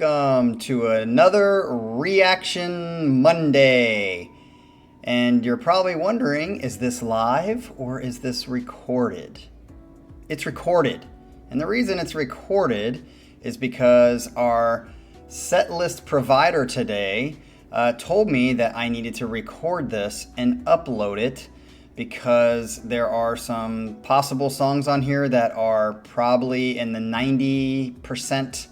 welcome to another Reaction Monday. And you're probably wondering, is this live or is this recorded? It's recorded. And the reason it's recorded is because our setlist provider today told me that I needed to record this and upload it because there are some possible songs on here that are probably in the 90%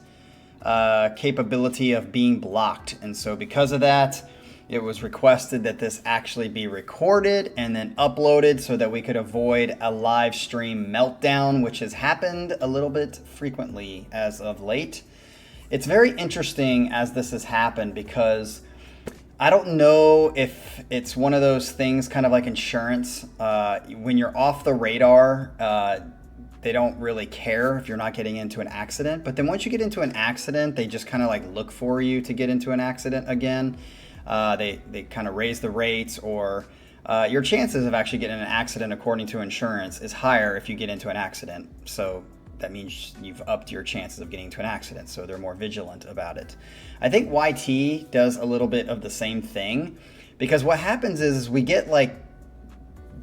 capability of being blocked. And so because of that, it was requested that this actually be recorded and then uploaded so that we could avoid a live stream meltdown, which has happened a little bit frequently as of late. It's very interesting as this has happened because I don't know if it's one of those things kind of like insurance. When you're off the radar, they don't really care if you're not getting into an accident. But then once you get into an accident, they just kind of like look for you to get into an accident again. They kind of raise the rates, or your chances of actually getting in an accident according to insurance is higher if you get into an accident. So that means you've upped your chances of getting into an accident, so they're more vigilant about it. I think YT does a little bit of the same thing, because what happens is we get like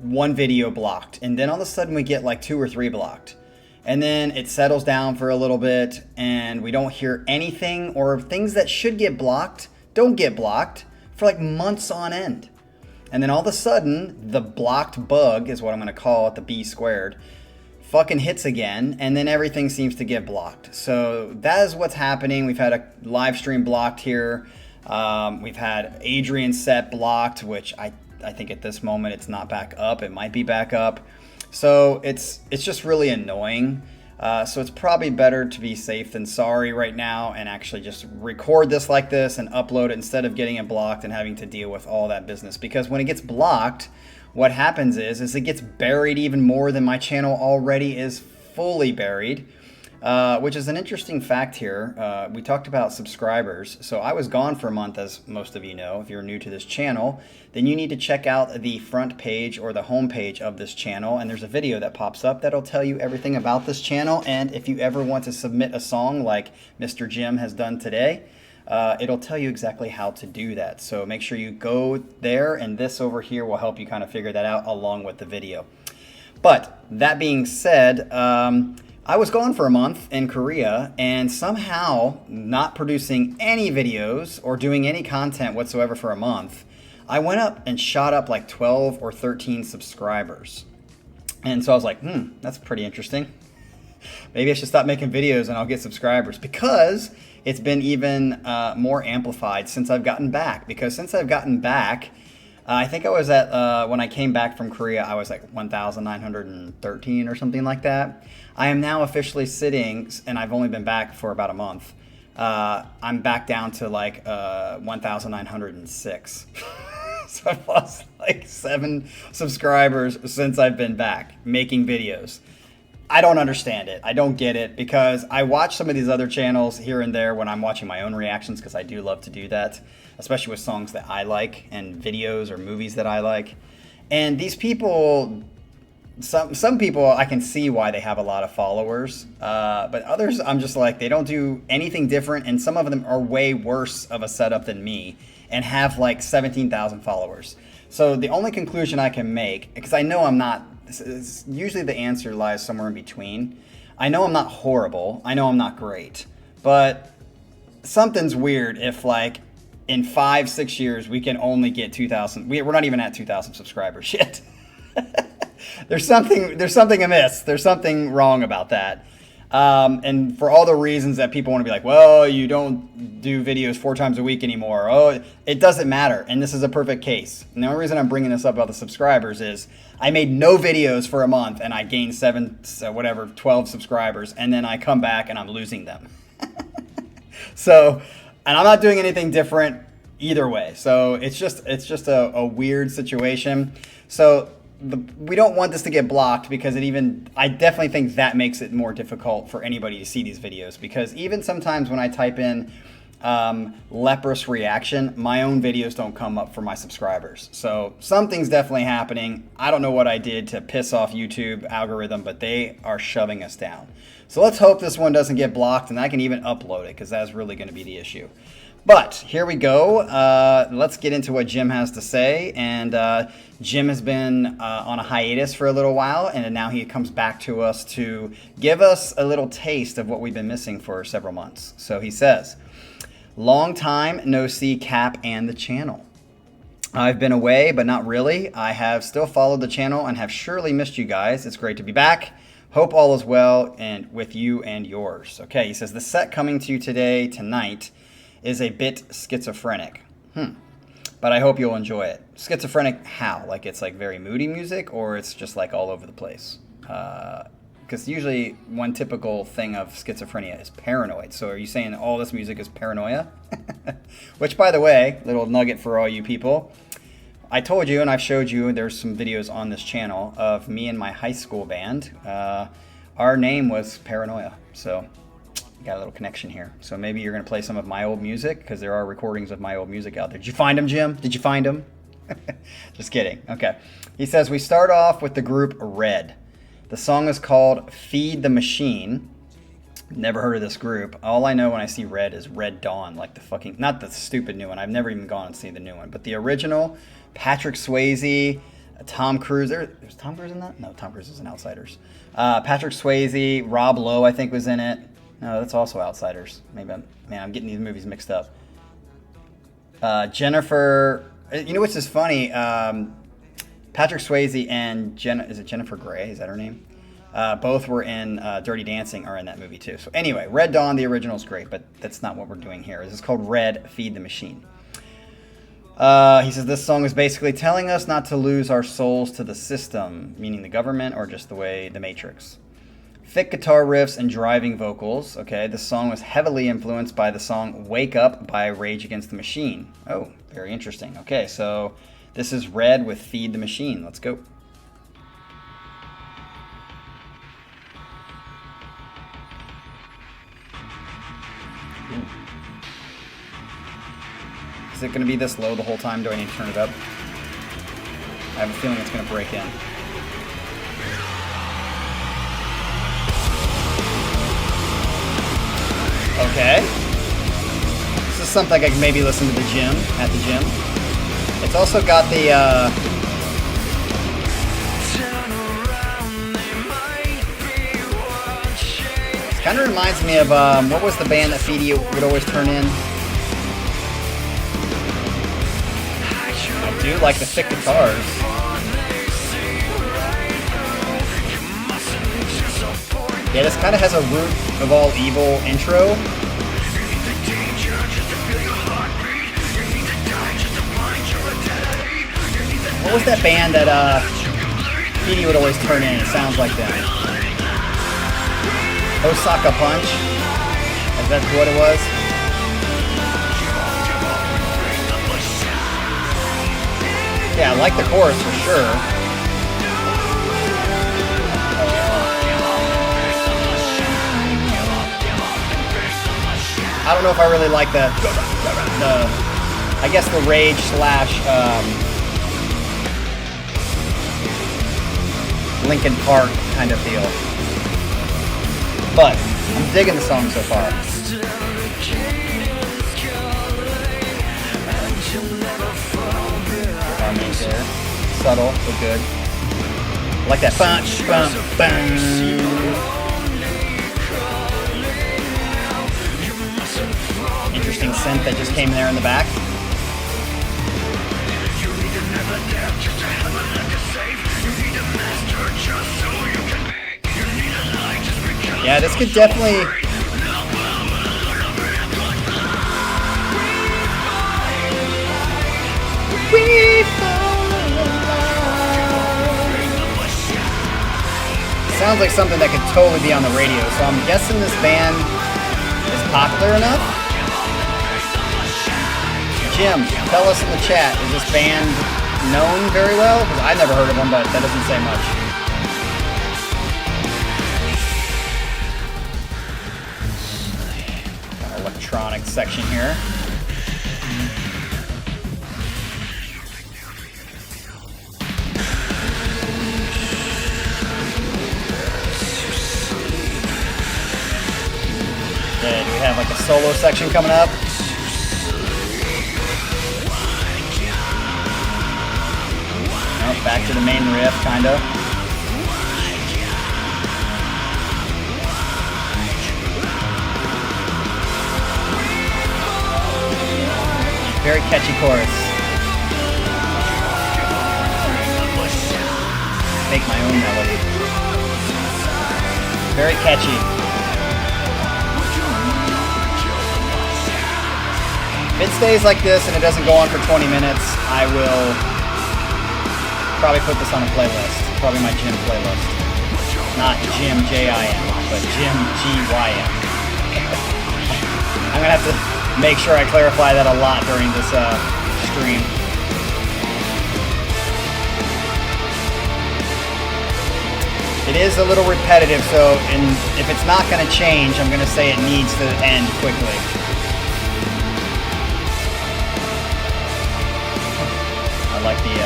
one video blocked, and then all of a sudden we get like 2 or 3 blocked. And then it settles down for a little bit, and we don't hear anything, or things that should get blocked don't get blocked for like months on end. And then all of a sudden, the blocked bug is what I'm going to call it, the B squared, fucking hits again, and then everything seems to get blocked. So that is what's happening. We've had a live stream blocked here. We've had Adrian's set blocked, which I think at this moment it's not back up. It might be back up. So it's just really annoying. So it's probably better to be safe than sorry right now and actually just record this like this and upload it instead of getting it blocked and having to deal with all that business. Because when it gets blocked, what happens is it gets buried even more than my channel already is fully buried, which is an interesting fact here. We talked about subscribers. So I was gone for a month, as most of you know. If you're new to this channel, then you need to check out the front page or the home page of this channel, and there's a video that pops up that'll tell you everything about this channel. And if you ever want to submit a song like Mr. Jim has done today, it'll tell you exactly how to do that. So make sure you go there, and this over here will help you kind of figure that out along with the video. But that being said, I was gone for a month in Korea, and somehow not producing any videos or doing any content whatsoever for a month, I went up and shot up like 12 or 13 subscribers. And so I was like, that's pretty interesting. Maybe I should stop making videos and I'll get subscribers, because it's been even more amplified since I've gotten back. Because since I've gotten back, I think I was at, when I came back from Korea, I was like 1,913 or something like that. I am now officially sitting, and I've only been back for about a month. I'm back down to like 1,906. So I've lost like 7 subscribers since I've been back making videos. I don't understand it. I don't get it, because I watch some of these other channels here and there when I'm watching my own reactions, because I do love to do that, especially with songs that I like and videos or movies that I like. And these people, some people I can see why they have a lot of followers, but others I'm just like, they don't do anything different, and some of them are way worse of a setup than me and have like 17,000 followers. So the only conclusion I can make, because I know I'm not, usually the answer lies somewhere in between. I know I'm not horrible. I know I'm not great. But something's weird if like in 5-6 years we can only get 2,000. We're not even at 2,000 subscribers yet. There's something amiss. There's something wrong about that. And for all the reasons that people want to be like, well, you don't do videos 4 times a week anymore. Oh, it doesn't matter. And this is a perfect case. And the only reason I'm bringing this up about the subscribers is I made no videos for a month and I gained 12 subscribers. And then I come back and I'm losing them. So, and I'm not doing anything different either way. So it's just a weird situation. So we don't want this to get blocked, because I definitely think that makes it more difficult for anybody to see these videos, because even sometimes when I type in leprous reaction, my own videos don't come up for my subscribers. So something's definitely happening. I don't know what I did to piss off YouTube algorithm, but they are shoving us down. So let's hope this one doesn't get blocked and I can even upload it, because that's really going to be the issue. But here we go. Let's get into what Jim has to say. And Jim has been on a hiatus for a little while, and now he comes back to us to give us a little taste of what we've been missing for several months. So he says, long time no see Cap and the channel. I've been away, but not really. I have still followed the channel and have surely missed you guys. It's great to be back. Hope all is well and with you and yours. Okay, he says, the set coming to you tonight, is a bit schizophrenic. But I hope you'll enjoy it. Schizophrenic how? Like it's like very moody music, or it's just like all over the place? Because usually one typical thing of schizophrenia is paranoid. So are you saying all this music is paranoia? Which, by the way, little nugget for all you people. I told you, and I've showed you, there's some videos on this channel of me and my high school band. Our name was Paranoia. So got a little connection here. So maybe you're going to play some of my old music, because there are recordings of my old music out there. Did you find them, Jim? Did you find them? Just kidding. Okay. He says, we start off with the group Red. The song is called Feed the Machine. Never heard of this group. All I know when I see Red is Red Dawn, like the fucking, not the stupid new one. I've never even gone and seen the new one, but the original, Patrick Swayze, Tom Cruise. There's Tom Cruise in that? No, Tom Cruise is in Outsiders. Patrick Swayze, Rob Lowe, I think, was in it. No, that's also Outsiders. Maybe I'm getting these movies mixed up. Jennifer, you know what's just funny? Patrick Swayze and is it Jennifer Grey? Is that her name? Both were in Dirty Dancing, are in that movie too. So anyway, Red Dawn, the original is great, but that's not what we're doing here. This is called Red, Feed the Machine. He says this song is basically telling us not to lose our souls to the system, meaning the government or just the way the Matrix. Thick guitar riffs and driving vocals. Okay, this song was heavily influenced by the song Wake Up by Rage Against the Machine. Oh, very interesting. Okay, so this is Red with Feed the Machine. Let's go. Ooh. Is it going to be this low the whole time? Do I need to turn it up? I have a feeling it's going to break in. Okay. This is something I can maybe listen to at the gym. It's also got the it kind of reminds me of what was the band that Feedy would always turn in? I do like the thick guitars. Yeah, this kind of has a root of all evil intro. What was that band that Feedy would always turn in? It sounds like them. Osaka Punch? Is that what it was? Yeah, I like the chorus for sure. I don't know if I really like the I guess the rage slash Linkin Park kind of feel. But I'm digging the song so far. Harmonies there. Subtle, but good. I like that punch, bum, bum. Interesting synth that just came there in the back. Yeah, this could definitely... Sounds like something that could totally be on the radio, so I'm guessing this band is popular enough. Jim, tell us in the chat, is this band known very well? Because I never heard of them, but that doesn't say much. electronic section here. Okay, do we have like a solo section coming up? Nope, back to the main riff, kinda. Very catchy chorus. Make my own melody. Very catchy. If it stays like this and it doesn't go on for 20 minutes, I will probably put this on a playlist. Probably my gym playlist. Not Jim J-I-M, but Jim G-Y-M. I'm going to have to make sure I clarify that a lot during this stream. It is a little repetitive, so if it's not going to change, I'm going to say it needs to end quickly. I like the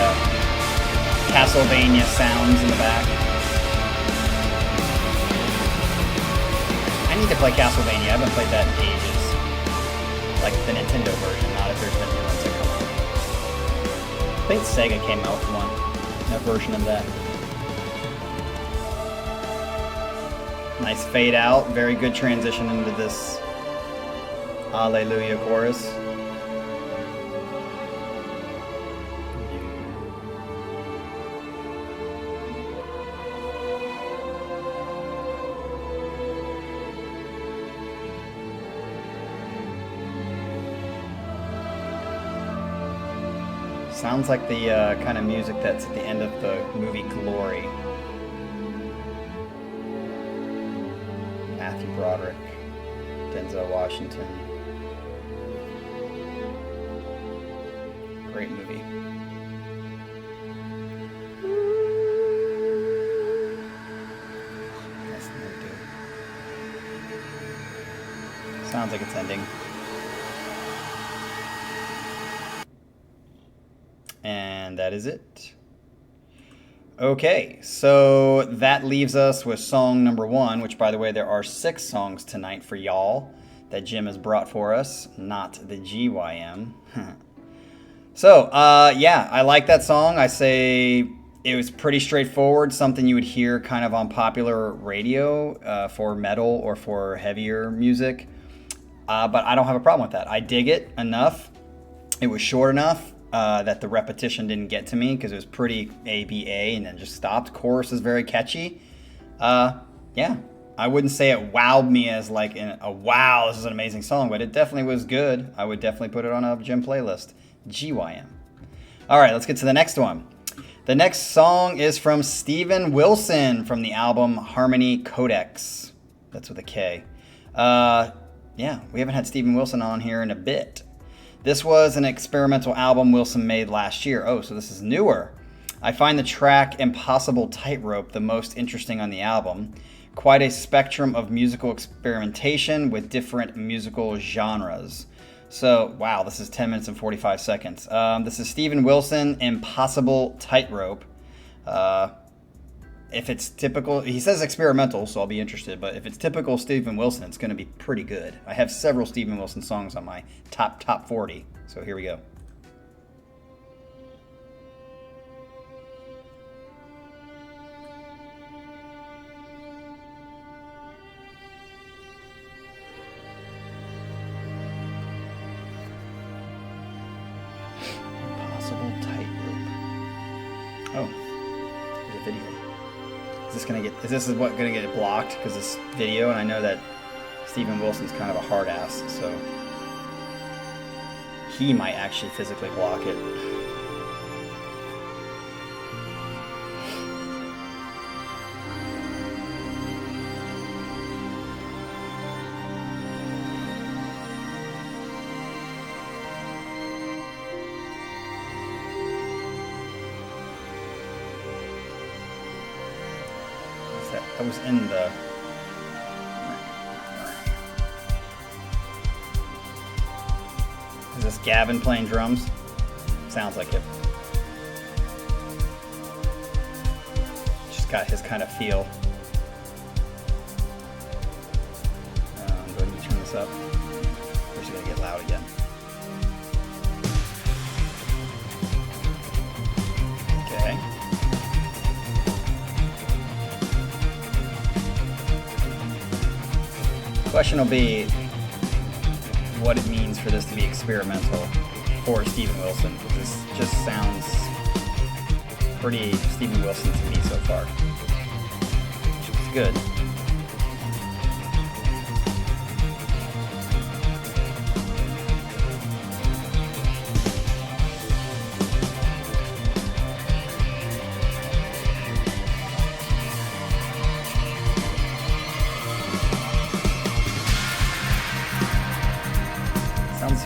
Castlevania sounds in the back. I need to play Castlevania. I haven't played that in ages. Like the Nintendo version, not if there's been new ones that come out. I think Sega came out with one, a version of that. Nice fade out, very good transition into this Alleluia chorus. Sounds like the kind of music that's at the end of the movie Glory. Matthew Broderick, Denzel Washington. Great movie. Nice note, dude. Sounds like it's ending. And that is it. Okay, so that leaves us with song number 1, which, by the way, there are 6 songs tonight for y'all that Jim has brought for us, not the GYM. So, yeah, I like that song. I say it was pretty straightforward, something you would hear kind of on popular radio for metal or for heavier music. But I don't have a problem with that. I dig it enough. It was short enough. That the repetition didn't get to me because it was pretty ABA and then just stopped. Chorus is very catchy. Yeah, I wouldn't say it wowed me as like a wow, this is an amazing song, but it definitely was good. I would definitely put it on a gym playlist. GYM. All right, let's get to the next one. The next song is from Steven Wilson from the album Harmony Codex. That's with a K. Yeah, we haven't had Steven Wilson on here in a bit. This was an experimental album Wilson made last year. Oh, so this is newer. I find the track Impossible Tightrope the most interesting on the album. Quite a spectrum of musical experimentation with different musical genres. So, wow, this is 10 minutes and 45 seconds. This is Steven Wilson, Impossible Tightrope. If it's typical, he says experimental, so I'll be interested, but if it's typical Steven Wilson, it's going to be pretty good. I have several Steven Wilson songs on my top 40, so here we go. Impossible Tightrope. Oh, there's a video. Is this what gonna get blocked because this video? And I know that Steven Wilson's kind of a hard ass, so he might actually physically block it. That was in the... Gavin playing drums? Sounds like it. Just got his kind of feel. Go ahead and turn this up. We're just gonna get loud again. Okay. Question will be what it means for this to be experimental for Steven Wilson. This just sounds pretty Steven Wilson to me so far. It's good.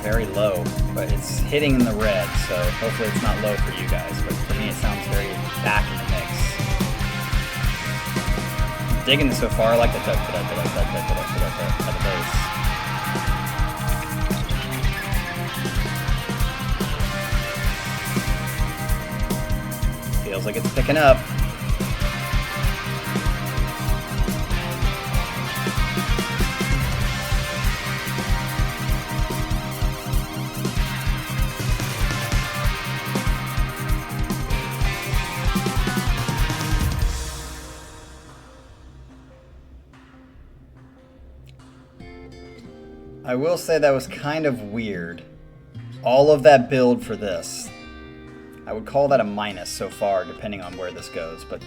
Very low, but it's hitting in the red, so hopefully it's not low for you guys, but for me it sounds very back in the mix. I'm digging this so far. I like the bass. Feels like it's picking up. I will say that was kind of weird. All of that build for this. I would call that a minus so far, depending on where this goes, but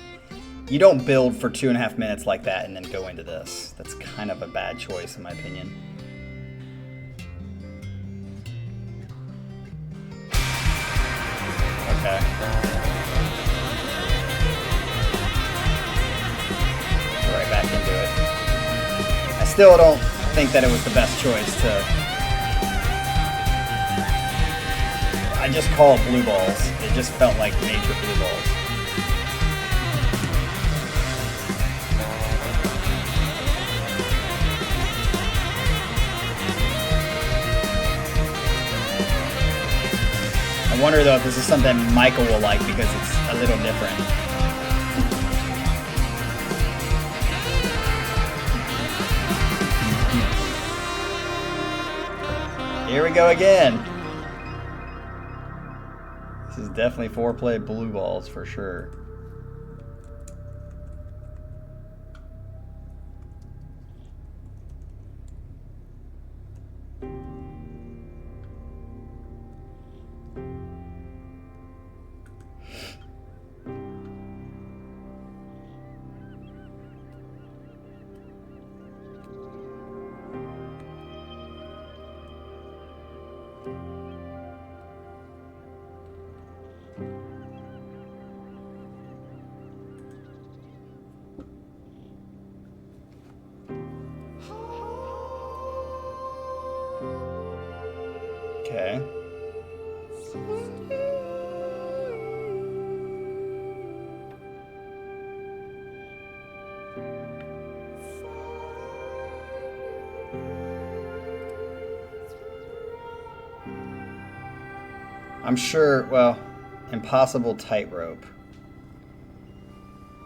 you don't build for 2.5 minutes like that and then go into this. That's kind of a bad choice in my opinion. Okay. Right back into it. I still don't think that it was the best choice to... I just call it blue balls. It just felt like major blue balls. I wonder though if this is something Michael will like because it's a little different. Here we go again. This is definitely foreplay blue balls for sure. Okay. I'm sure, well, impossible tightrope.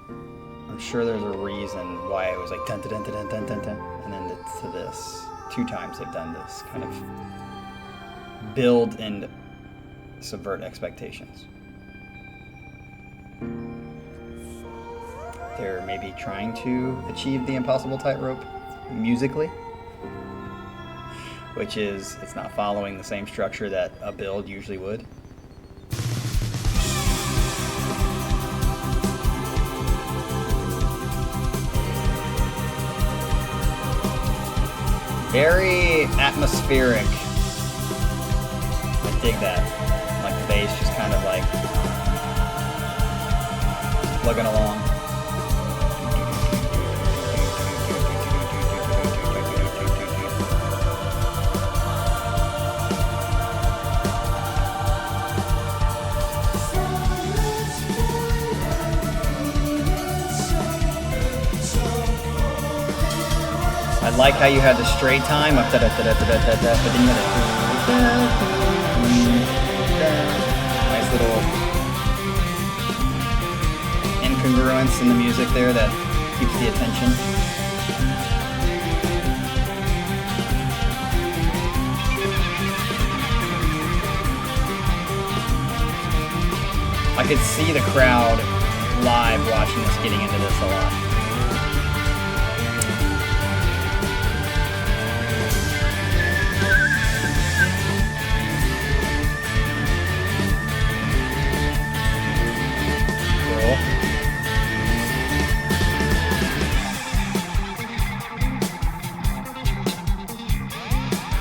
I'm sure there's a reason why it was like dun dun dun dun dun dun dun, and then to this. 2 times they've done this kind of build and subvert expectations. They're maybe trying to achieve the impossible tightrope musically, which is it's not following the same structure that a build usually would. Very atmospheric. I dig that. Like the bass just kind of like plugging along. I like how you had the straight time up, but then you had congruence in the music there that keeps the attention. I could see the crowd live watching us getting into this a lot.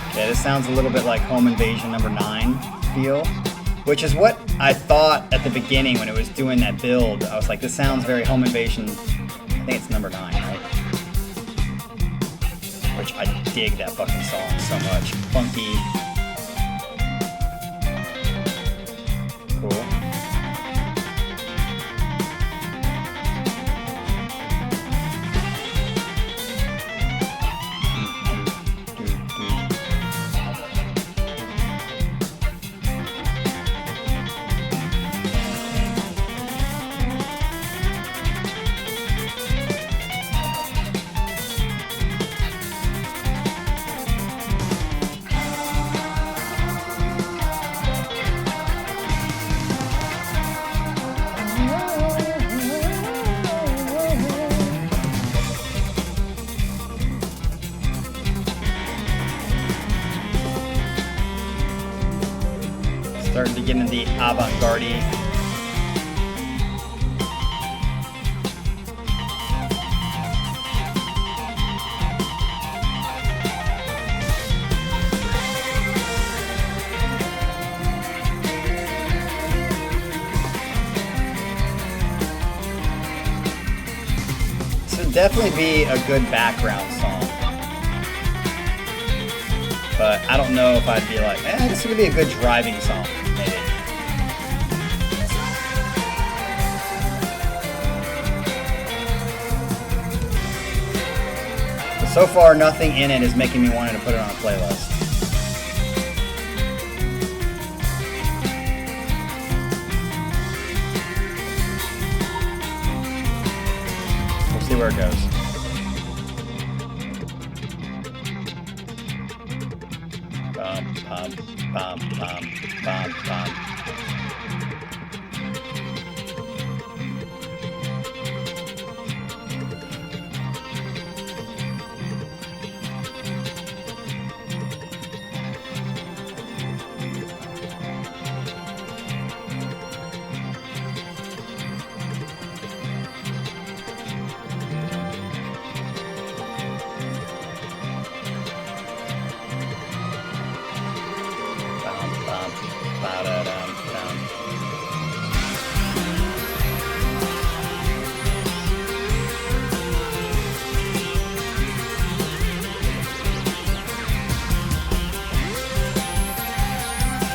Okay, this sounds a little bit like Home Invasion number 9 feel, which is what I thought at the beginning when it was doing that build. I was like, this sounds very Home Invasion. I think it's number 9, right? Which I dig that fucking song so much. Funky. Cool. Starting to get into the avant-garde. This would definitely be a good background song. But I don't know if I'd be like, this would be a good driving song, maybe. But so far, nothing in it is making me want to put it on a playlist. We'll see where it goes. Bum, bum, bum, bum, bum.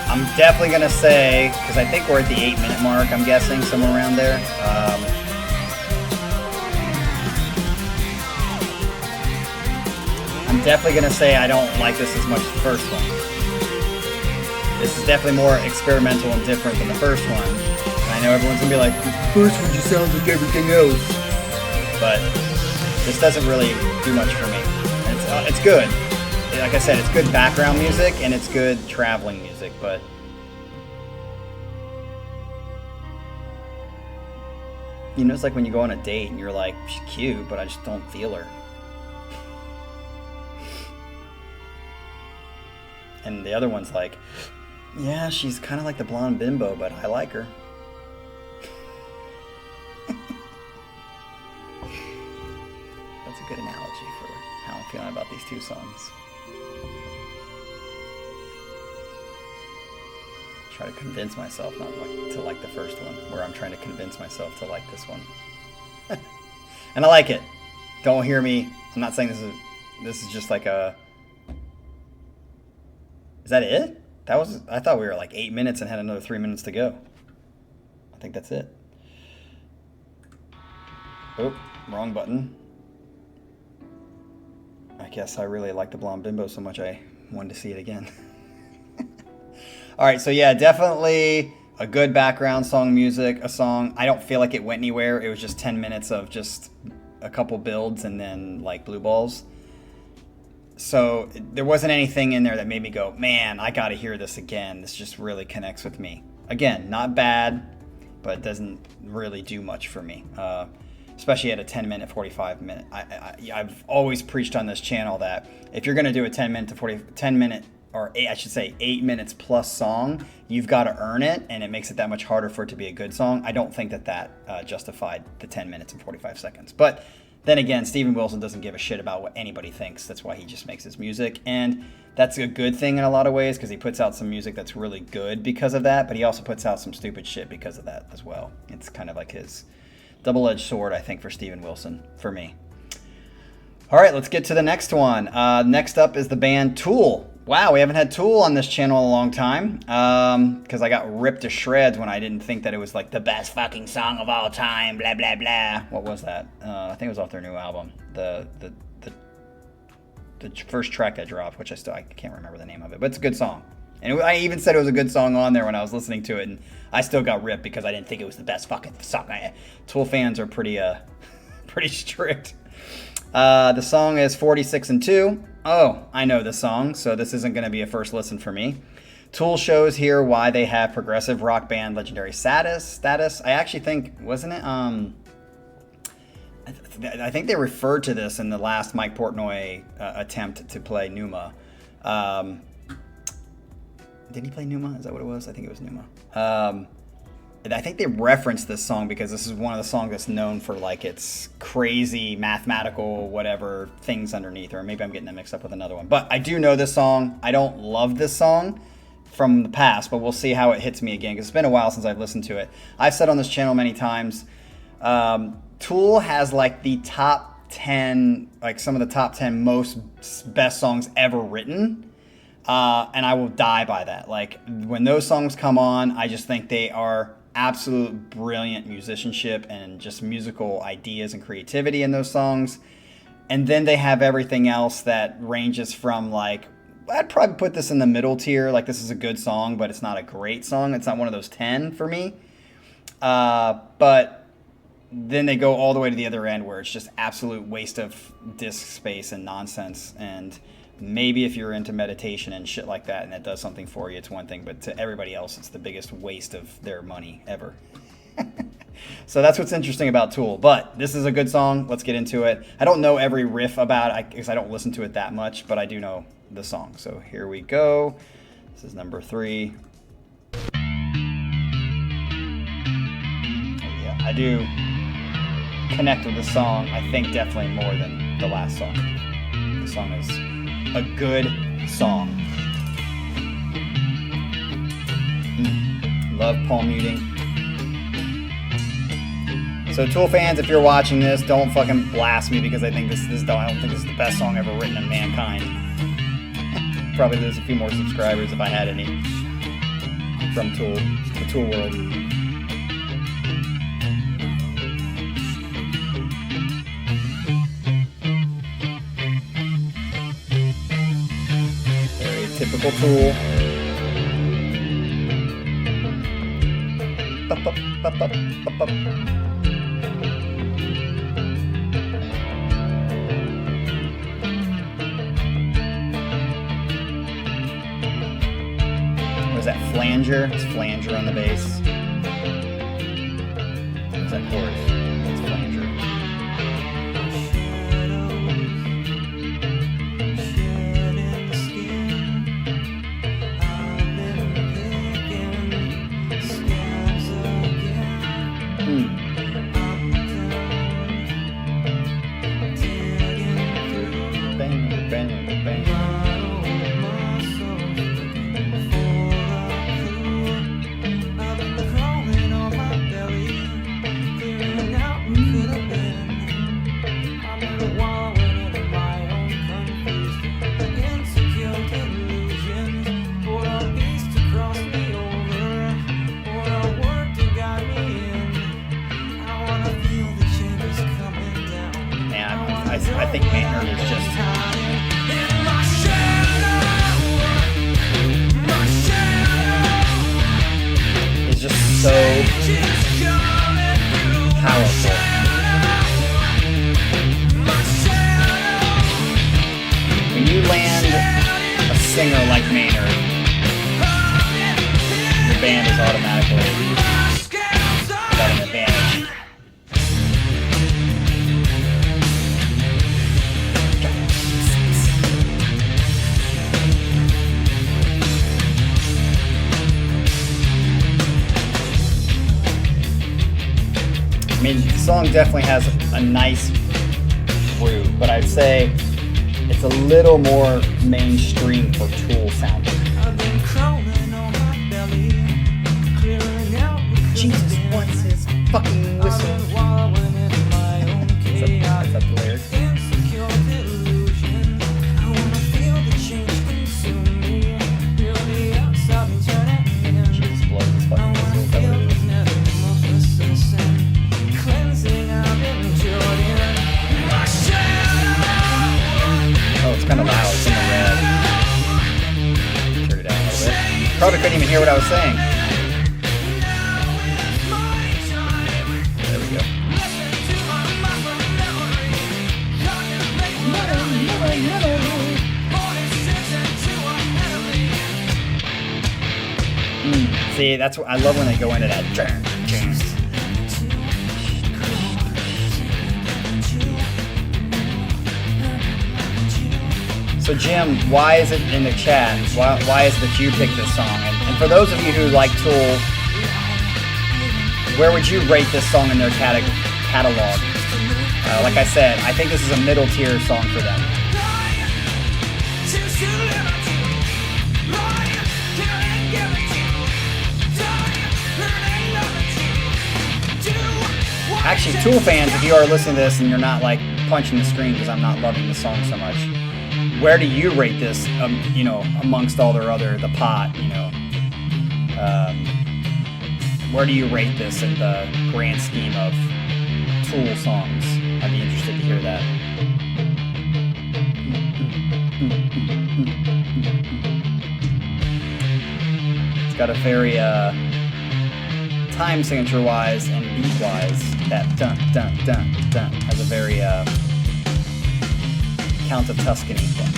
I'm definitely gonna say, because I think we're at the 8-minute mark, I'm guessing, somewhere around there. I'm definitely gonna say I don't like this as much as the first one. This is definitely more experimental and different than the first one. And I know everyone's gonna be like, the first one just sounds like everything else. But this doesn't really do much for me. And it's good. Like I said, it's good background music and it's good traveling music, but you know, it's like when you go on a date and you're like, she's cute, but I just don't feel her. And the other one's like, yeah, she's kind of like the blonde bimbo, but I like her. That's a good analogy for how I'm feeling about these two songs. Try to convince myself not to like the first one, where I'm trying to convince myself to like this one. And I like it. Don't hear me. I'm not saying this is just like a... Is that it? I thought we were like 8 minutes and had another 3 minutes to go. I think that's it. Oh, wrong button. I guess I really like the blonde bimbo so much I wanted to see it again. All right, so yeah, definitely a good background song music, a song. I don't feel like it went anywhere. It was just 10 minutes of just a couple builds and then like blue balls. So there wasn't anything in there that made me go, man, I got to hear this again. This just really connects with me. Again, not bad, but it doesn't really do much for me. Especially at a 10-minute, 45-minute. I've always preached on this channel that if you're going to do a 10-minute, or I should say 8 minutes plus song, you've got to earn it, and it makes it that much harder for it to be a good song. I don't think that justified the 10 minutes and 45 seconds. But then again, Steven Wilson doesn't give a shit about what anybody thinks. That's why he just makes his music. And that's a good thing in a lot of ways, because he puts out some music that's really good because of that, but he also puts out some stupid shit because of that as well. It's kind of like his double-edged sword, I think, for Steven Wilson, for me. All right, let's get to the next one. Next up is the band Tool. Wow, we haven't had Tool on this channel in a long time, because I got ripped to shreds when I didn't think that it was like the best fucking song of all time, blah, blah, blah. What was that? I think it was off their new album. The first track I dropped, which I can't remember the name of it, but it's a good song. And I even said it was a good song on there when I was listening to it, and I still got ripped because I didn't think it was the best fucking song. Tool fans are pretty strict. The song is 46 and 2. Oh, I know this song, so this isn't going to be a first listen for me. Tool shows here why they have progressive rock band legendary status. I actually think, wasn't it? I think they referred to this in the last Mike Portnoy attempt to play Numa. Did he play Numa? Is that what it was? I think it was Numa. I think they referenced this song because this is one of the songs that's known for like its crazy mathematical whatever things underneath, or maybe I'm getting that mixed up with another one. But I do know this song. I don't love this song from the past, but we'll see how it hits me again, because it's been a while since I've listened to it. I've said on this channel many times, Tool has like the top 10, like some of the top 10 most best songs ever written. And I will die by that. Like when those songs come on, I just think they are absolute brilliant musicianship and just musical ideas and creativity in those songs. And then they have everything else that ranges from like, I'd probably put this in the middle tier. Like this is a good song, but it's not a great song. It's not one of those 10 for me. But then they go all the way to the other end where it's just absolute waste of disk space and nonsense. And maybe if you're into meditation and shit like that and that does something for you, it's one thing, but to everybody else, it's the biggest waste of their money ever. So that's what's interesting about Tool. But this is a good song. Let's get into it. I don't know every riff about it because I don't listen to it that much, but I do know the song. So here we go. This is number 3. Oh, yeah, I do connect with the song, I think, definitely more than the last song. The song is a good song. Love palm muting. So Tool fans, if you're watching this, don't fucking blast me because I think I don't think this is the best song ever written in mankind. Probably lose a few more subscribers if I had any from Tool, the Tool world. Typical Tool. Was that flanger? It's flanger on the bass. Was that chorus? That's flanger. I think Maynard is just so powerful. When you land a singer like Maynard, your band is automatically got an advantage. I mean, the song definitely has a nice groove, but I'd say it's a little more mainstream for Tool sounding. Jesus, what's his fucking whistle? Is that the lyrics? Jesus blows his fucking whistle. Is that what it is? Oh, it's kind of loud. It's in the red. Turn it down a little bit. Probably couldn't even hear what I was saying. There we go. See, that's what I love when they go into that. So Jim, why is it in the chat? Why is it that you picked this song? And for those of you who like Tool, where would you rate this song in their catalog? Like I said, I think this is a middle tier song for them. Actually, Tool fans, if you are listening to this and you're not like punching the screen because I'm not loving the song so much, where do you rate this? You know, amongst all their other the pot, you know, where do you rate this in the grand scheme of Tool songs? I'd be interested to hear that. It's got a very time signature wise and beat wise, that dun dun dun dun has a very Count of Tuscany thing.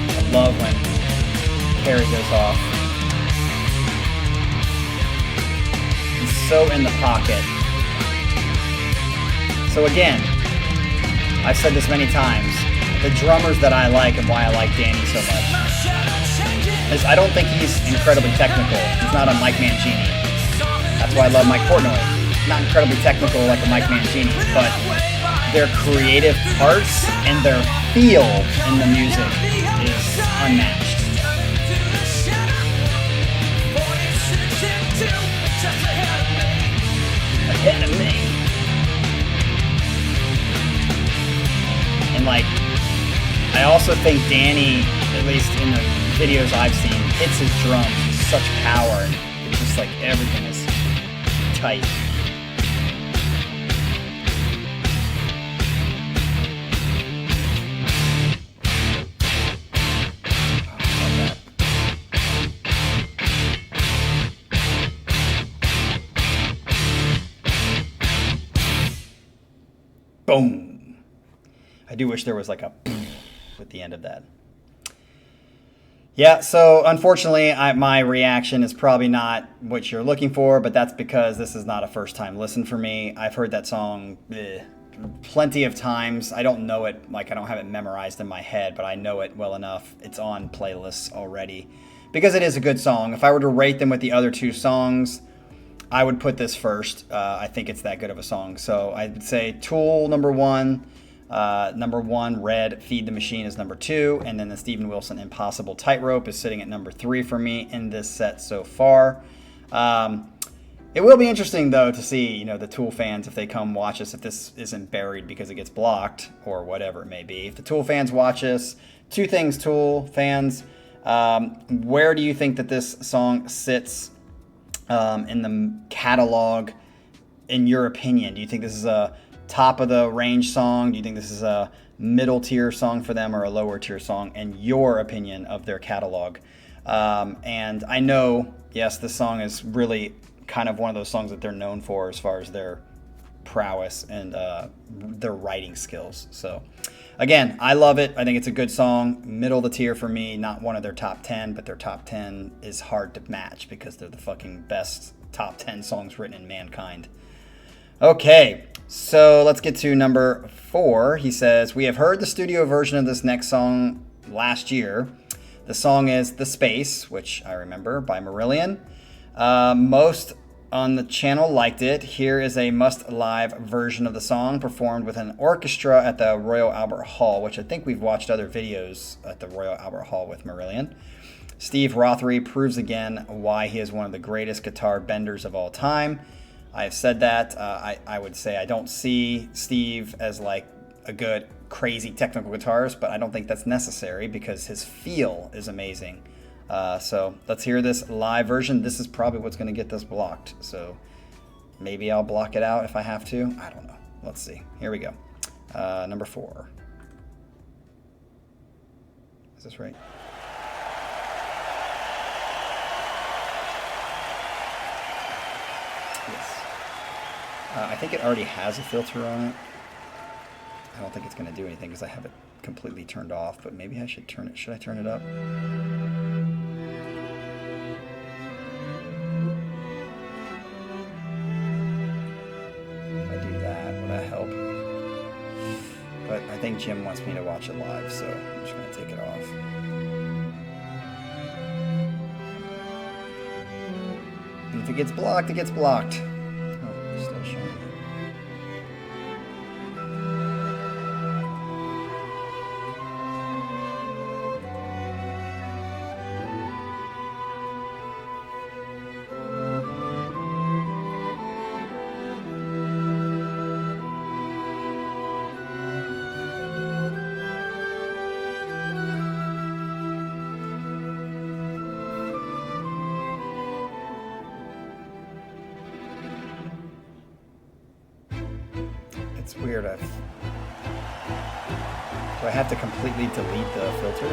I love when Carrie goes off. He's so in the pocket. So again, I've said this many times, the drummers that I like and why I like Danny so much is I don't think he's incredibly technical. He's not a Mike Mangini. That's why I love Mike Portnoy. Not incredibly technical like a Mike Mangini, but their creative parts and their feel in the music is unmatched. Ahead of me. And like, I also think Danny, at least in the videos I've seen, hits his drums with such power, and it's just like everything is tight. Boom. I do wish there was like a at the end of that. Yeah, so unfortunately, my reaction is probably not what you're looking for, but that's because this is not a first-time listen for me. I've heard that song plenty of times. I don't know it, like I don't have it memorized in my head, but I know it well enough. It's on playlists already because it is a good song. If I were to rate them with the other two songs, I would put this first. I think it's that good of a song. So I would say Tool, number one. Number one, Red, Feed the Machine is number two, and then the Steven Wilson Impossible Tightrope is sitting at number three for me in this set so far. It will be interesting though to see, the Tool fans, if they come watch us, if this isn't buried because it gets blocked or whatever it may be. If the Tool fans watch us, two things, Tool fans, where do you think that this song sits in the catalog? In your opinion, do you think this is a top of the range song? Do you think this is a middle tier song for them or a lower tier song? And your opinion of their catalog. And I know, yes, this song is really kind of one of those songs that they're known for as far as their prowess and their writing skills. So again, I love it. I think it's a good song. Middle of the tier for me. Not one of their top 10, but their top 10 is hard to match because they're the fucking best top 10 songs written in mankind. Okay, so let's get to number 4. He says, we have heard the studio version of this next song last year. The song is The Space, which I remember, by Marillion. Most on the channel liked it. Here is a must-live version of the song performed with an orchestra at the Royal Albert Hall, which I think we've watched other videos at the Royal Albert Hall with Marillion. Steve Rothery proves again why he is one of the greatest guitar benders of all time. I have said that. I would say I don't see Steve as like a good, crazy technical guitarist, but I don't think that's necessary because his feel is amazing. So let's hear this live version. This is probably what's going to get this blocked. So maybe I'll block it out if I have to. I don't know. Let's see. Here we go. Number 4. Is this right? Yes. I think it already has a filter on it. I don't think it's going to do anything because I have it completely turned off, but maybe I should turn it. Should I turn it up? If I do that, will that help? But I think Jim wants me to watch it live, so I'm just going to take it off. And if it gets blocked, it gets blocked. Oh, it's still showing. It's weird. Do I have to completely delete the filter?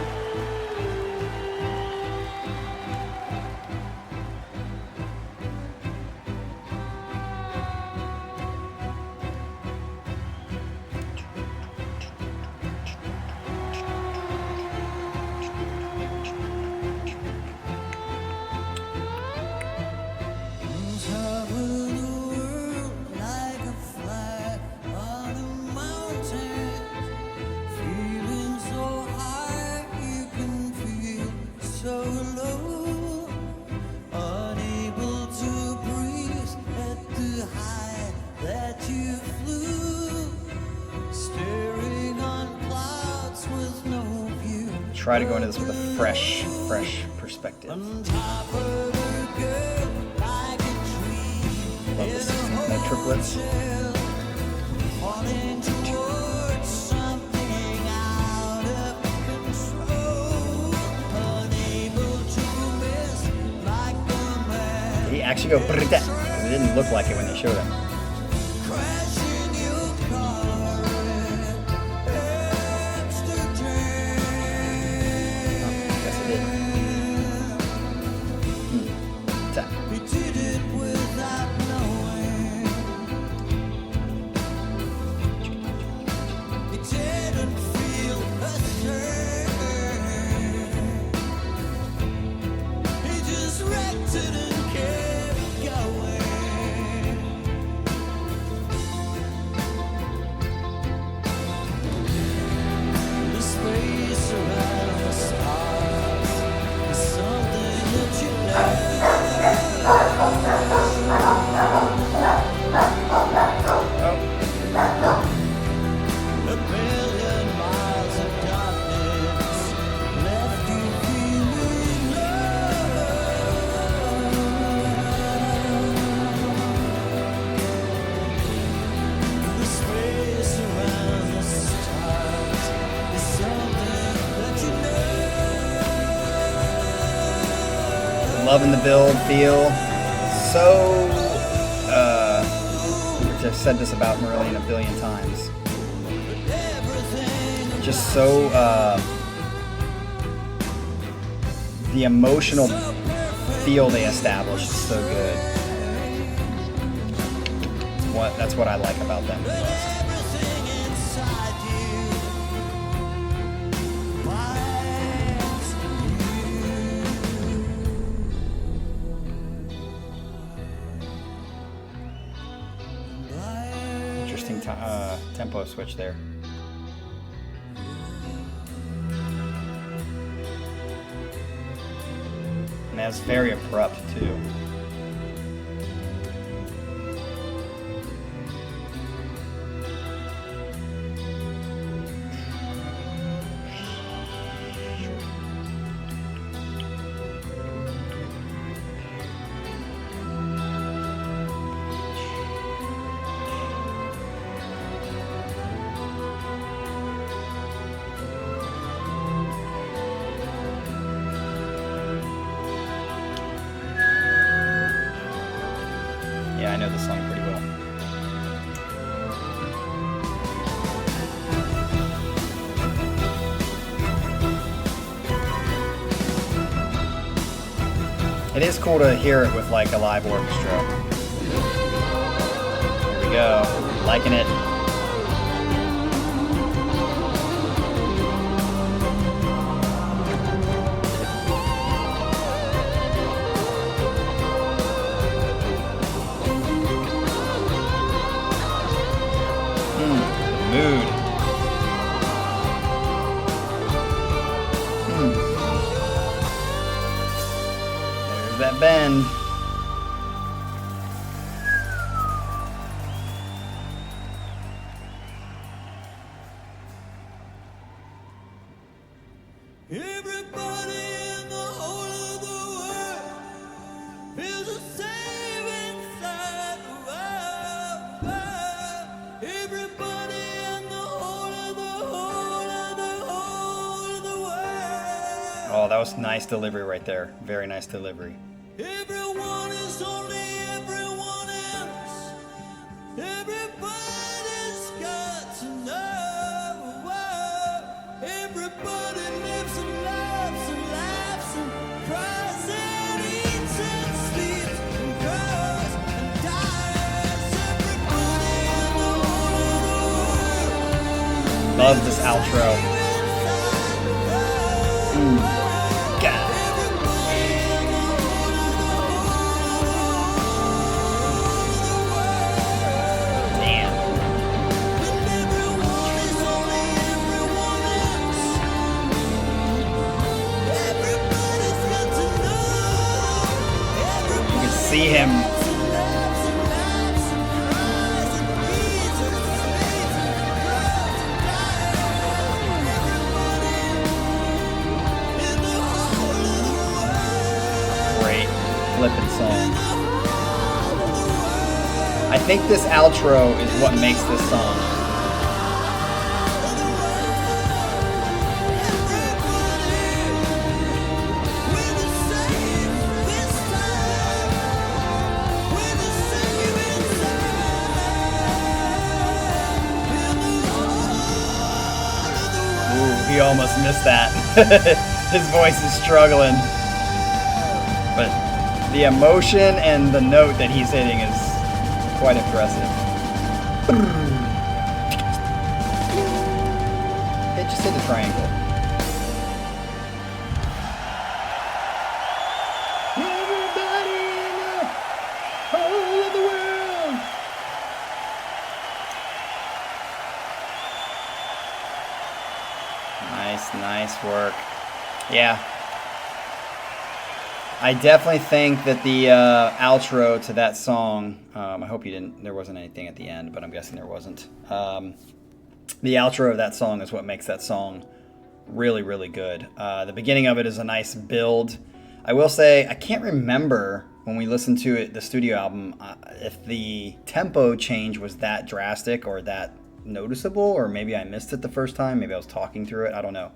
Try to go into this with a fresh perspective. Love the 16-note triplets. Did he actually go brrrr? Because it didn't look like it when they showed him. Loving the build feel. So I've said this about Marillion a billion times. Just so the emotional feel they establish is so good. That's what I like about them the most. Interesting tempo switch there. And that's very abrupt too. Yeah, I know this song pretty well. It is cool to hear it with like a live orchestra. Here we go. Liking it. Mood. There's that bend. Everybody in the whole of the world feels the same inside the world. Everybody in the whole of the world. Oh, that was nice delivery right there. Very nice delivery. Everyone is only everyone else. Everybody's got to know. Everybody lives and loves and laughs and cries and eats and sleeps and grows and dies. Everybody in the whole Love this outro. God. Damn. You can see him. Great flippin' song. I think this outro is what makes this song. Ooh, he almost missed that. His voice is struggling. But the emotion and the note that he's hitting is quite impressive. Just hit the triangle. Everybody in the whole of the world. Nice work. Yeah. I definitely think that the outro to that song, I hope there wasn't anything at the end, but I'm guessing there wasn't. The outro of that song is what makes that song really, really good. The beginning of it is a nice build. I will say, I can't remember when we listened to it, the studio album, if the tempo change was that drastic or that noticeable, or maybe I missed it the first time. Maybe I was talking through it. I don't know.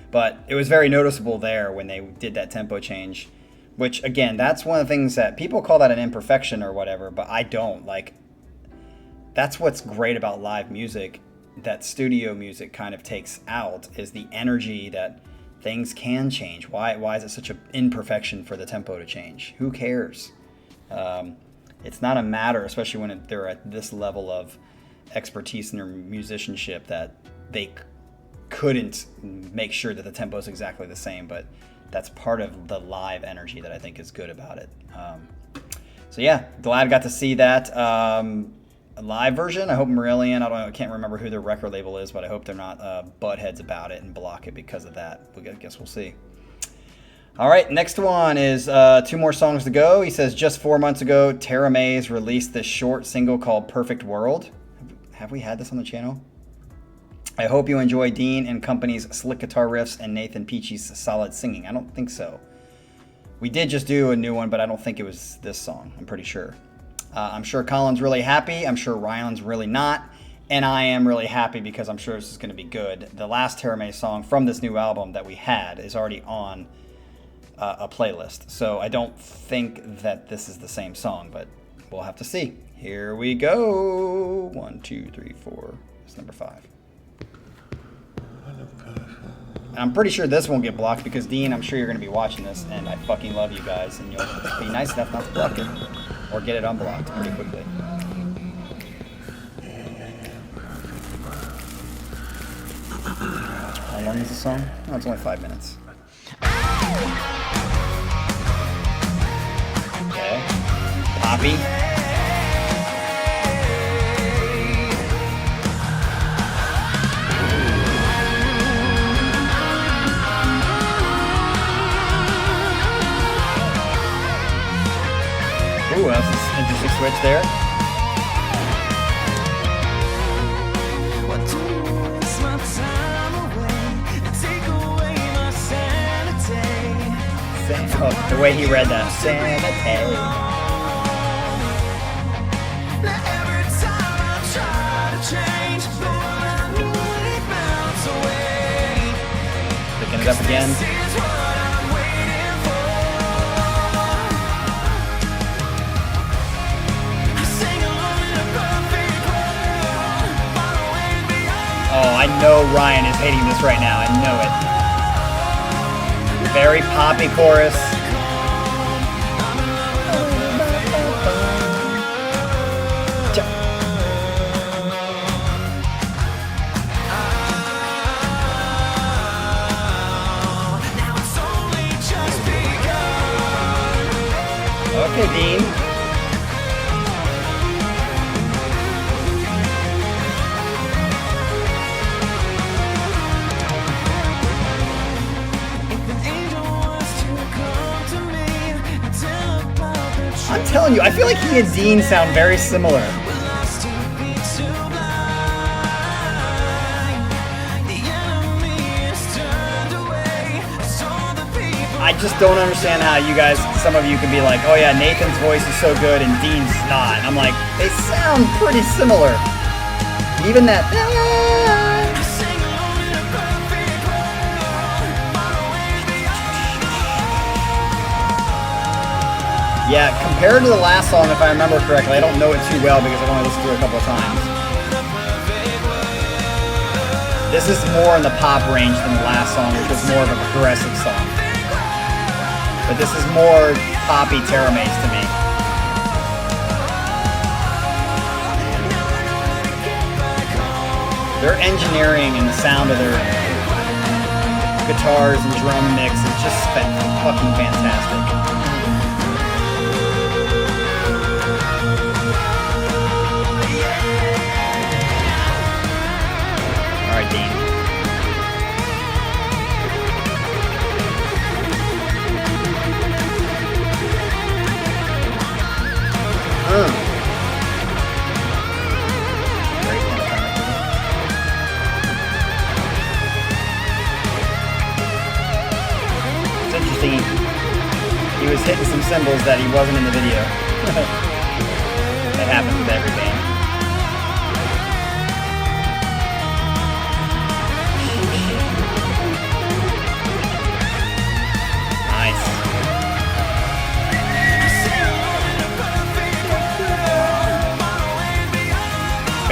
But it was very noticeable there when they did that tempo change, which, again, that's one of the things that people call that an imperfection or whatever, but I don't. Like, that's what's great about live music that studio music kind of takes out, is the energy that things can change. Why is it such an imperfection for the tempo to change? Who cares? It's not a matter, especially when they're at this level of expertise in their musicianship, that they couldn't make sure that the tempo is exactly the same. But that's part of the live energy that I think is good about it. So yeah, glad I got to see that a live version. I hope Marillion, I can't remember who their record label is, but I hope they're not butt heads about it and block it because of that. I guess we'll see. All right, next one is 2 more songs to go. He says, just 4 months ago, Teramaze released this short single called Perfect World. Have we had this on the channel? I hope you enjoy Dean and Company's slick guitar riffs and Nathan Peachy's solid singing. I don't think so. We did just do a new one, but I don't think it was this song. I'm pretty sure. I'm sure Colin's really happy. I'm sure Ryan's really not. And I am really happy because I'm sure this is going to be good. The last Teramaze song from this new album that we had is already on a playlist. So I don't think that this is the same song, but we'll have to see. Here we go. 1, 2, 3, 4. It's number 5. And I'm pretty sure this won't get blocked because, Dean, I'm sure you're going to be watching this, and I fucking love you guys, and you'll be nice enough not to block it or get it unblocked pretty quickly. How long is the song? Oh, it's only 5 minutes. Okay. Poppy. Ooh, that's an interesting switch there. Oh, the way he read that. Sanity. Picking it up again. Oh, I know Ryan is hating this right now. I know it. Very poppy chorus. Okay, Dean. I'm telling you, I feel like he and Dean sound very similar. I just don't understand how you guys, some of you can be like, oh yeah, Nathan's voice is so good and Dean's not. And I'm like, they sound pretty similar. Even that. Yeah, compared to the last song, if I remember correctly, I don't know it too well because I've only listened to it a couple of times. This is more in the pop range than the last song, which was more of a progressive song. But this is more poppy Teramaze to me. Their engineering and the sound of their guitars and drum mix is just fucking fantastic. All right, Dean. It's interesting. He was hitting some cymbals that he wasn't in the video. That happens with every band.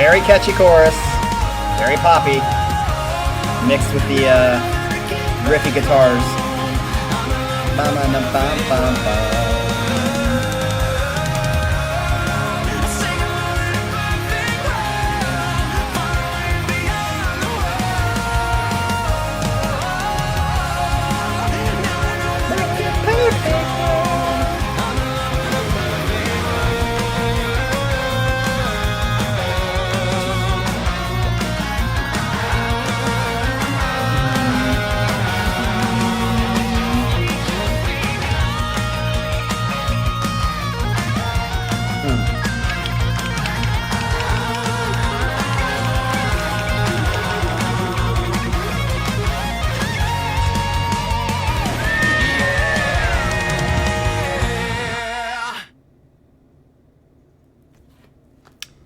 Very catchy chorus, very poppy, mixed with the riffy guitars.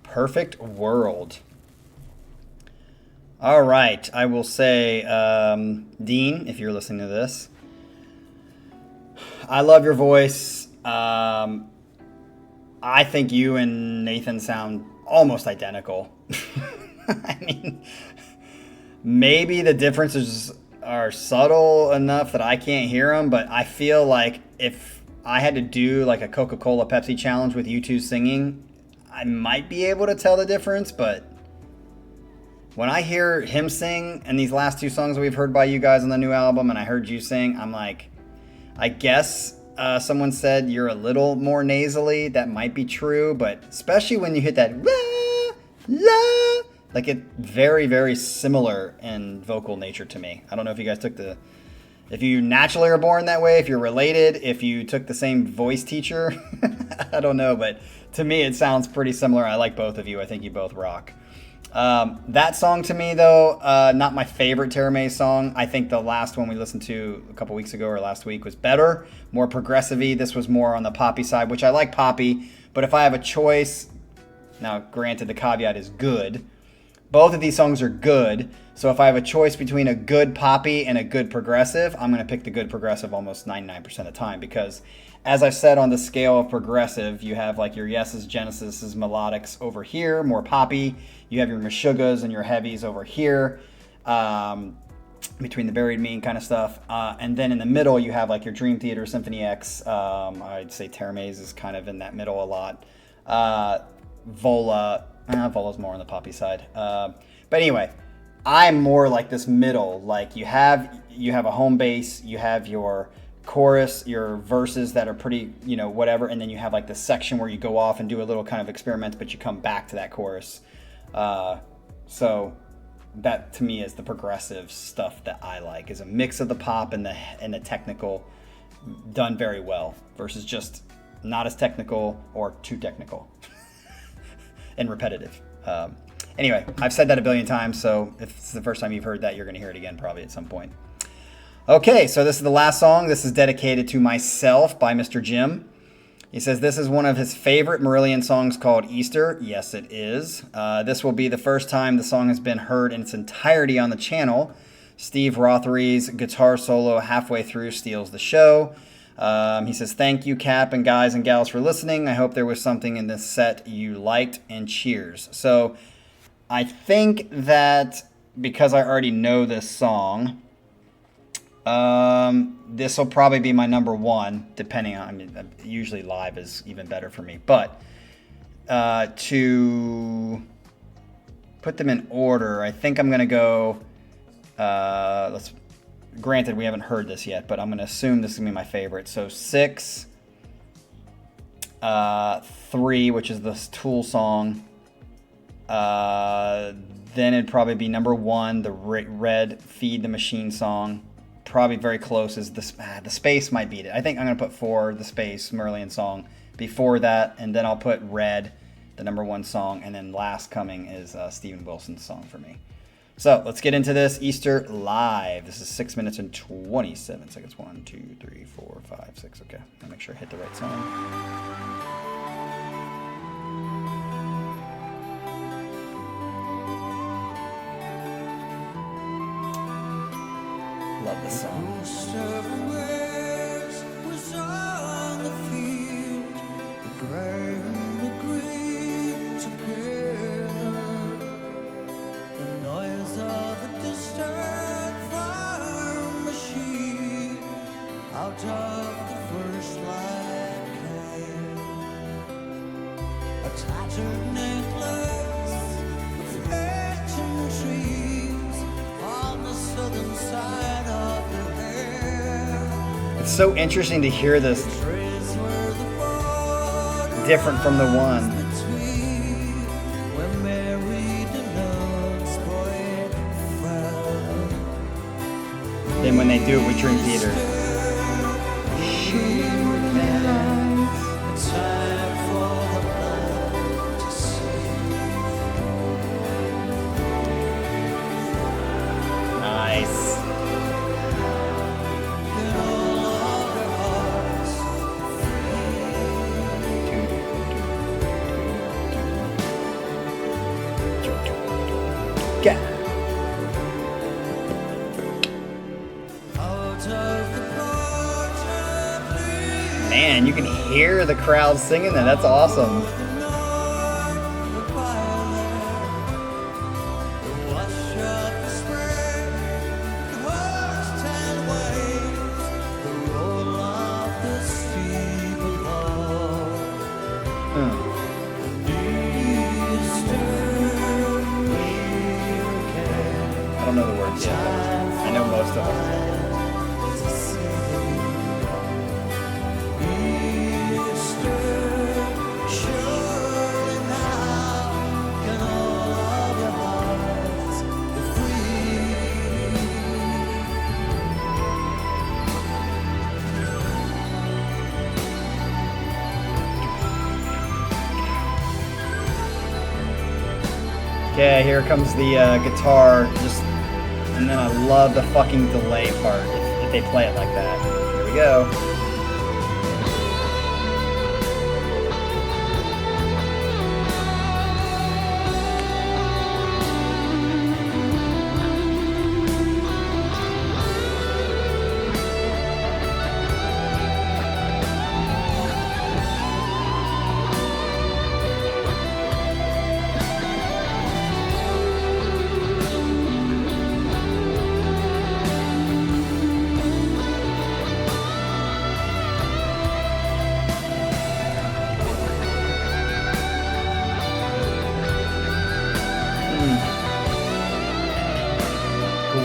Perfect World. All right, I will say, Dean, if you're listening to this, I love your voice. I think you and Nathan sound almost identical. I mean, maybe the differences are subtle enough that I can't hear them, but I feel like if I had to do like a Coca-Cola Pepsi challenge with you two singing, I might be able to tell the difference, but when I hear him sing and these last two songs we've heard by you guys on the new album, and I heard you sing, I'm like, I guess someone said you're a little more nasally. That might be true, but especially when you hit that la, like it very, very similar in vocal nature to me. I don't know if you guys if you naturally are born that way, if you're related, if you took the same voice teacher, I don't know, but to me it sounds pretty similar. I like both of you. I think you both rock. That song to me, though, not my favorite Teramaze song. I think the last one we listened to a couple weeks ago or last week was better, more progressive-y. This was more on the poppy side, which I like poppy, but if I have a choice, now granted the caveat is good, both of these songs are good, so if I have a choice between a good poppy and a good progressive, I'm going to pick the good progressive almost 99% of the time, because as I've said, on the scale of progressive, you have like your yeses, Genesis, melodics over here, more poppy. You have your Meshuggahs and your heavies over here, between the Buried Me kind of stuff. And then in the middle, you have like your Dream Theater, Symphony X. I'd say Teramaze is kind of in that middle a lot. Vola's more on the poppy side. But anyway, I'm more like this middle. Like you have a home base, you have your chorus, your verses that are pretty, whatever, and then you have like the section where you go off and do a little kind of experiment, but you come back to that chorus. So that to me is the progressive stuff that I like, is a mix of the pop and the technical done very well versus just not as technical or too technical and repetitive. Anyway, I've said that a billion times, so if it's the first time you've heard that, you're going to hear it again probably at some point. Okay, so this is the last song. This is dedicated to myself by Mr. Jim. He says this is one of his favorite Marillion songs called Easter. Yes, it is. This will be the first time the song has been heard in its entirety on the channel. Steve Rothery's guitar solo halfway through steals the show. He says, thank you, Cap and guys and gals, for listening. I hope there was something in this set you liked, and cheers. So I think that because I already know this song, this will probably be my number one, depending on, usually live is even better for me, but to put them in order, I think I'm going to go, granted we haven't heard this yet, but I'm going to assume this is going to be my favorite. So 6, 3, which is this Tool song, then it'd probably be number 1, the Red Feed the Machine song. Probably very close is the Space might beat it. I think I'm going to put 4, the Space, Marillion song, before that, and then I'll put Red, the number 1 song, and then last coming is Steven Wilson's song for me. So let's get into this Easter live. This is 6 minutes and 27 seconds. 1, 2, 3, 4, 5, 6. Okay, I'll make sure I hit the right song. Love this song. Most of the waves was on the field, the gray and the green together. Out of the first light came a tattered necklace of ancient trees on the southern side of her hair. It's so interesting to hear this Trees were the border different from the one. between where Mary the nuns boy fell. Then when they do it with Dream Theater. Time for the blind to see. Nice. In all of their hearts Get. out of the porch of leaves. Man, you can hear the crowd singing that. That's awesome. The north violet, wash up the spring, horse-tailed waves, the roll of the sea below. Hmm. I don't know the words yet, but I know most of them. Okay, here comes the guitar, just, and then I love the fucking delay part if they play it like that. Here we go.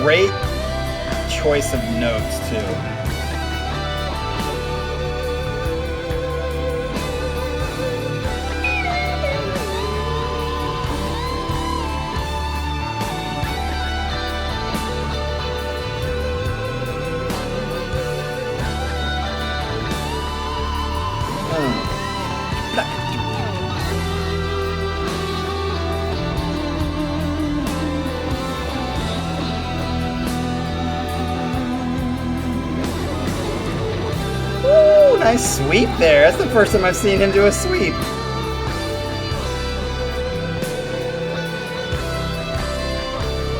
Great choice of notes too. Ooh, nice sweep there. That's the first time I've seen him do a sweep.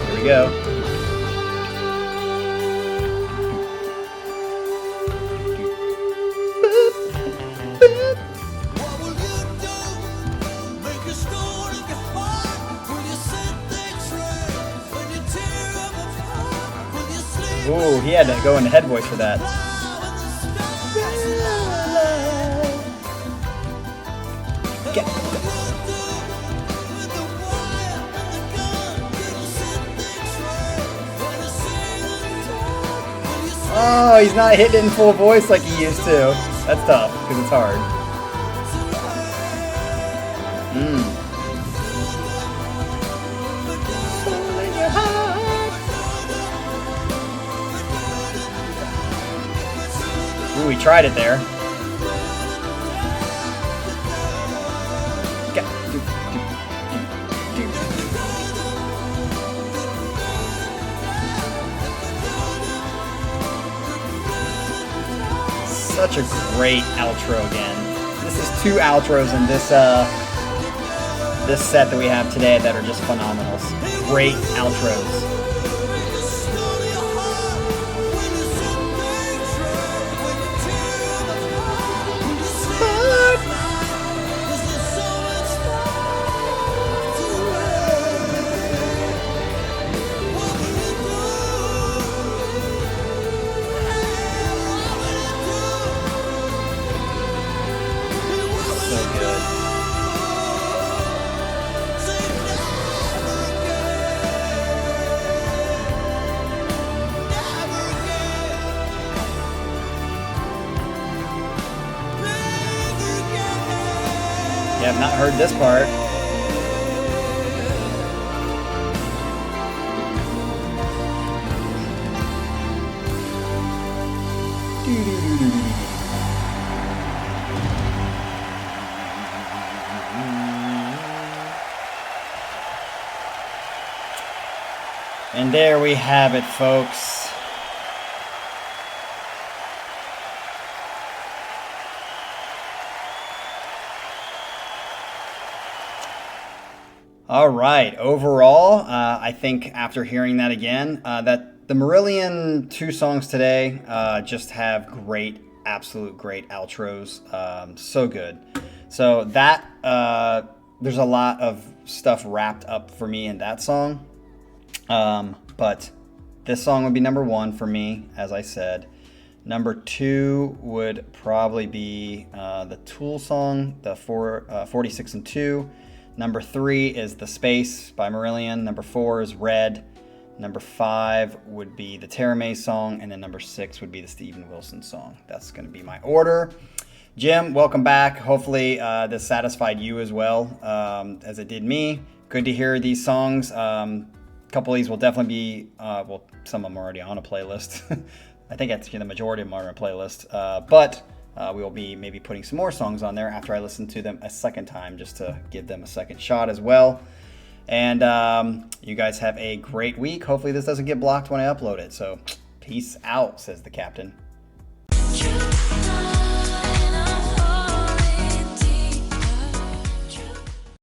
Here we go. What will you do? Make a stone of your heart? Will you set things straight? When you tear them apart? Will you sleep? Ooh, he had to go into head voice for that. Get. Oh, he's not hitting it in full voice like he used to. That's tough, because it's hard. Ooh, he tried it there. Get. Such a great outro again. This is two outros in this this set that we have today that are just phenomenal. Great outros. You have not heard this part. And there we have it, folks. All right. Overall, I think after hearing that again, that the Marillion 2 songs today just have great, absolute great outros. So good. So that there's a lot of stuff wrapped up for me in that song. But this song would be number 1 for me, as I said. Number 2 would probably be the Tool song, the 46 and 2. Number 3 is The Space by Marillion. Number 4 is Red. Number 5 would be the Teramaze song. And then number 6 would be the Steven Wilson song. That's going to be my order. Jim, welcome back. Hopefully this satisfied you as well as it did me. Good to hear these songs. A couple of these will definitely be, well, some of them are already on a playlist. I think actually the majority of them are on a playlist. But we will be maybe putting some more songs on there after I listen to them a second time, just to give them a second shot as well. And you guys have a great week. Hopefully this doesn't get blocked when I upload it. So peace out, says the captain.